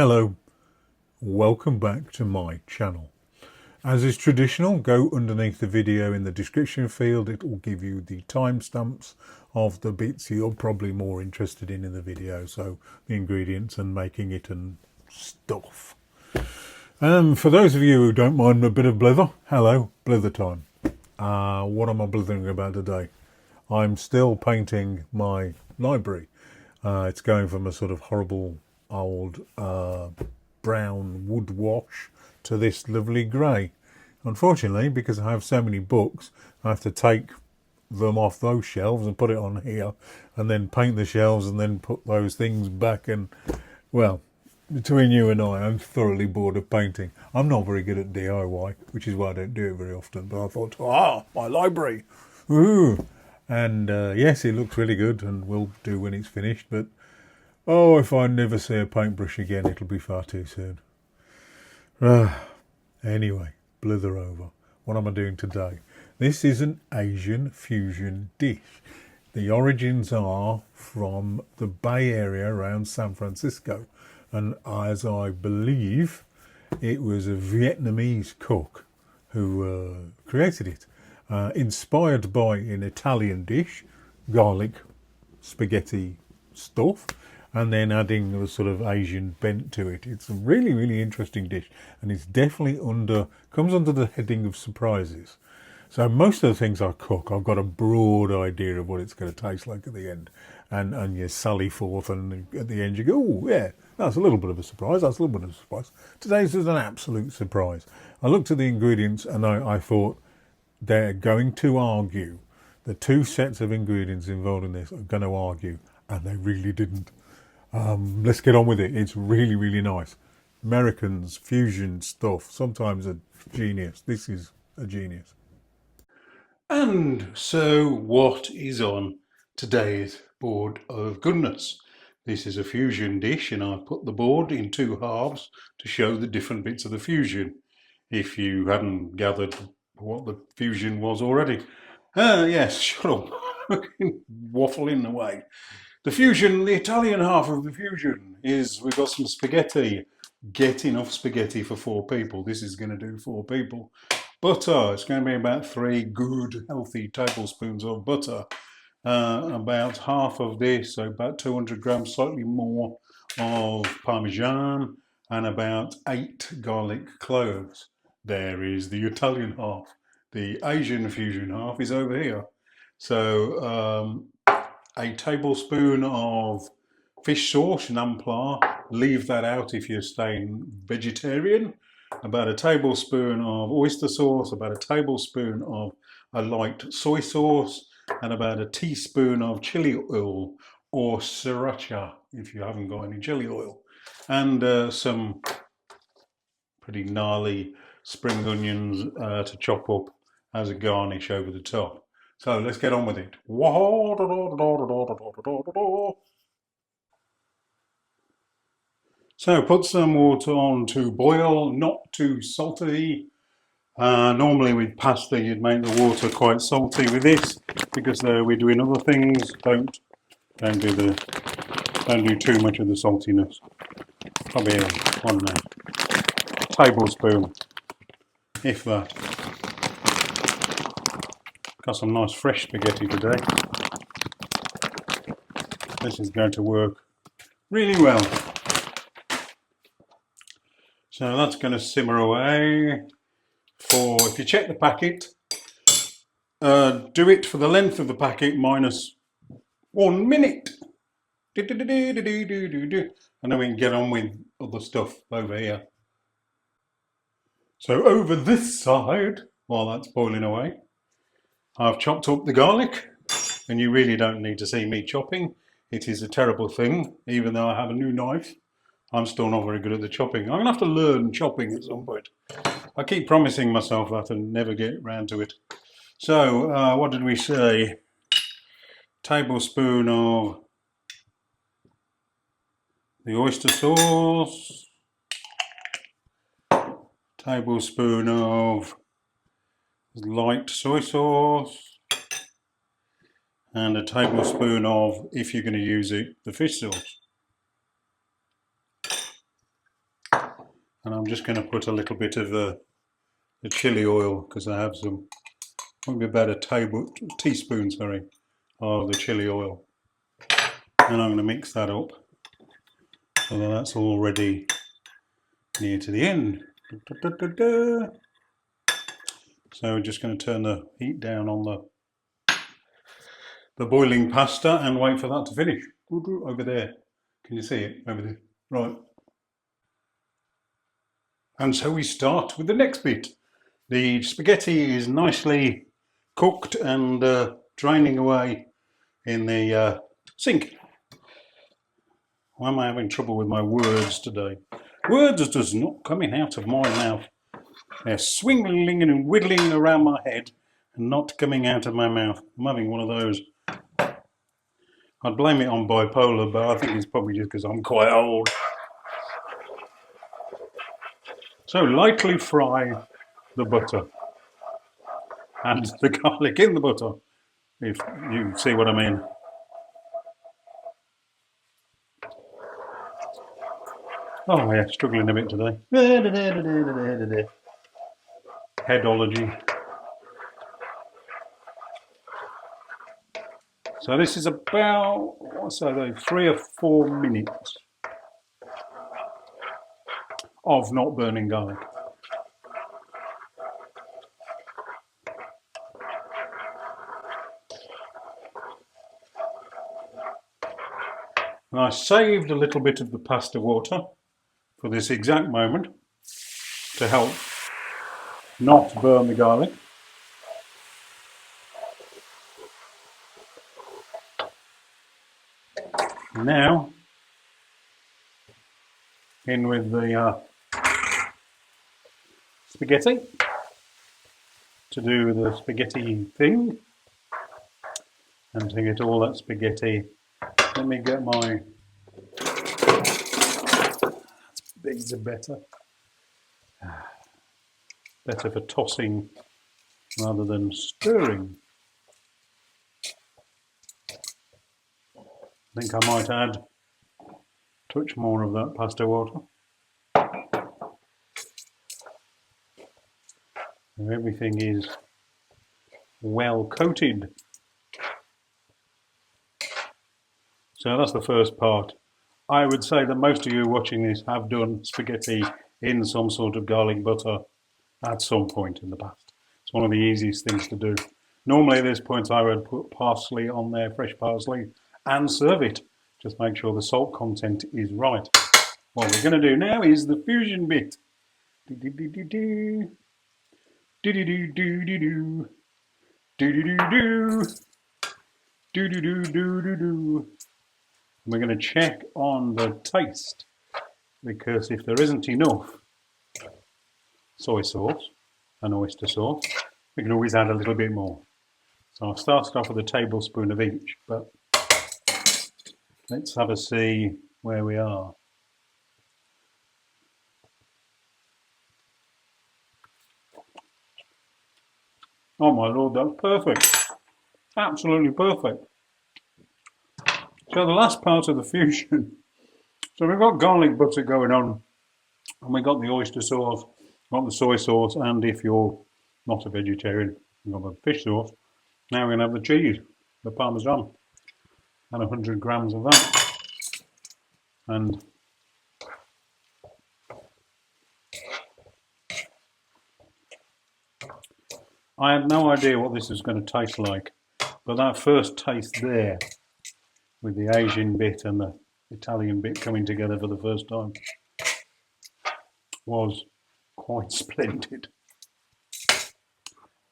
Hello, welcome back to my channel. As is traditional, go underneath the video in the description field. It will give you the timestamps of the bits you're probably more interested in the video, so the ingredients and making it and stuff. For those of you who don't mind a bit of blither, hello, blither time. What am I blithering about today? I'm still painting my library. It's going from a sort of horrible old brown wood wash to this lovely grey. Unfortunately, because I have so many books, I have to take them off those shelves and put it on here, and then paint the shelves and then put those things back. And well, between you and I'm thoroughly bored of painting. I'm not very good at DIY, which is why I don't do it very often. But I thought, my library, ooh. And yes, it looks really good and will do when it's finished. But oh, if I never see a paintbrush again, it'll be far too soon. Anyway, blither over. What am I doing today? This is an Asian fusion dish. The origins are from the Bay Area around San Francisco. And as I believe, it was a Vietnamese cook who created it. Inspired by an Italian dish, garlic spaghetti stuff, and then adding the sort of Asian bent to it. It's a really, really interesting dish, and it's definitely comes under the heading of surprises. So most of the things I cook, I've got a broad idea of what it's going to taste like at the end, and you sally forth, and at the end you go, oh yeah, that's a little bit of a surprise. That's a little bit of a surprise. Today's is an absolute surprise. I looked at the ingredients and I thought they're going to argue. The two sets of ingredients involved in this are going to argue, and they really didn't. Let's get on with it. It's really, really nice. Americans, fusion stuff, sometimes a genius. This is a genius. And so what is on today's board of goodness? This is a fusion dish, and I've put the board in two halves to show the different bits of the fusion, if you hadn't gathered what the fusion was already. Yes, shut up. Waffling away. The fusion, the Italian half of the fusion is we've got some spaghetti. Get enough spaghetti for 4 people. This is going to do 4 people. Butter, it's going to be about 3 good healthy tablespoons of butter. About half of this, so about 200 grams, slightly more of Parmesan, and about 8 garlic cloves. There is the Italian half. The Asian fusion half is over here. So a tablespoon of fish sauce, nampla. Leave that out if you're staying vegetarian. About a tablespoon of oyster sauce, about a tablespoon of a light soy sauce, and about a teaspoon of chili oil or sriracha if you haven't got any chili oil, and some pretty gnarly spring onions to chop up as a garnish over the top. So let's get on with it. So put some water on to boil, not too salty. Normally with pasta you'd make the water quite salty. With this, because we're doing other things, don't do too much of the saltiness. Probably one tablespoon, if that. Got some nice fresh spaghetti today. This is going to work really well. So that's going to simmer away for, if you check the packet, do it for the length of the packet minus 1 minute. And then we can get on with other stuff over here. So over this side, while that's boiling away, I've chopped up the garlic, and you really don't need to see me chopping. It is a terrible thing, even though I have a new knife. I'm still not very good at the chopping. I'm going to have to learn chopping at some point. I keep promising myself that and never get around to it. So, what did we say? Tablespoon of the oyster sauce. Tablespoon of light soy sauce. And a tablespoon of, if you're going to use it, the fish sauce. And I'm just going to put a little bit of the chili oil, because I have some, maybe about a teaspoon, sorry, of the chili oil. And I'm going to mix that up so that that's already near to the end. Da, da, da, da. So we're just going to turn the heat down on the boiling pasta and wait for that to finish. Over there. Can you see it? Over there. Right. And so we start with the next bit. The spaghetti is nicely cooked and draining away in the sink. Why am I having trouble with my words today? Words are just not coming out of my mouth. They're swingling and whittling around my head and not coming out of my mouth. I'm having one of those. I'd blame it on bipolar, but I think it's probably just because I'm quite old. So lightly fry the butter and the garlic in the butter, if you see what I mean. Oh yeah, struggling a bit today. Headology. So this is about, what's that, 3 or 4 minutes of not burning garlic. And I saved a little bit of the pasta water for this exact moment to help not burn the garlic. Now, in with the spaghetti to do the spaghetti thing, and to get all that spaghetti. Let me get my, these are better. Better for tossing rather than stirring. I think I might add a touch more of that pasta water. And everything is well coated. So that's the first part. I would say that most of you watching this have done spaghetti in some sort of garlic butter at some point in the past. It's one of the easiest things to do. Normally at this point I would put parsley on there, fresh parsley, and serve it. Just make sure the salt content is right. What we're going to do now is the fusion bit. Do-do-do-do-do. Do-do-do-do-do-do. Do-do-do-do. Do-do-do-do-do-do. We're going to check on the taste, because if there isn't enough soy sauce and oyster sauce, we can always add a little bit more. So I've started off with a tablespoon of each, but let's have a see where we are. Oh my lord, that's perfect. Absolutely perfect. So the last part of the fusion. So we've got garlic butter going on, and we've got the oyster sauce, got the soy sauce, and if you're not a vegetarian, you've got the fish sauce. Now we're going to have the cheese, the Parmesan, and 100 grams of that. And I had no idea what this was going to taste like, but that first taste there, with the Asian bit and the Italian bit coming together for the first time, was quite splendid.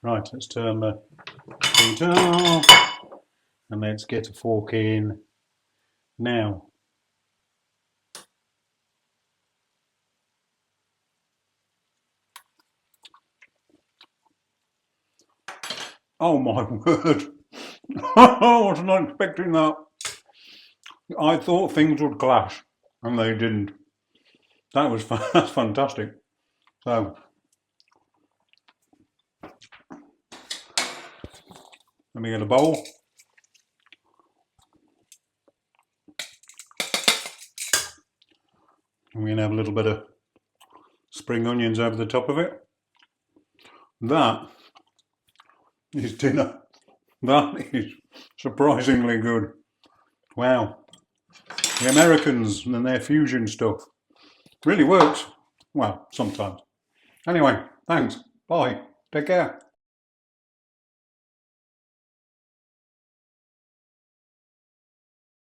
Right, let's turn the heat off and let's get a fork in now. Oh my word! I was not expecting that. I thought things would clash, and they didn't. That was that's fantastic. So let me get a bowl. And we're going to have a little bit of spring onions over the top of it. That is dinner. That is surprisingly good. Wow. The Americans and their fusion stuff really works. Well, sometimes. Anyway, thanks. Bye. Take care.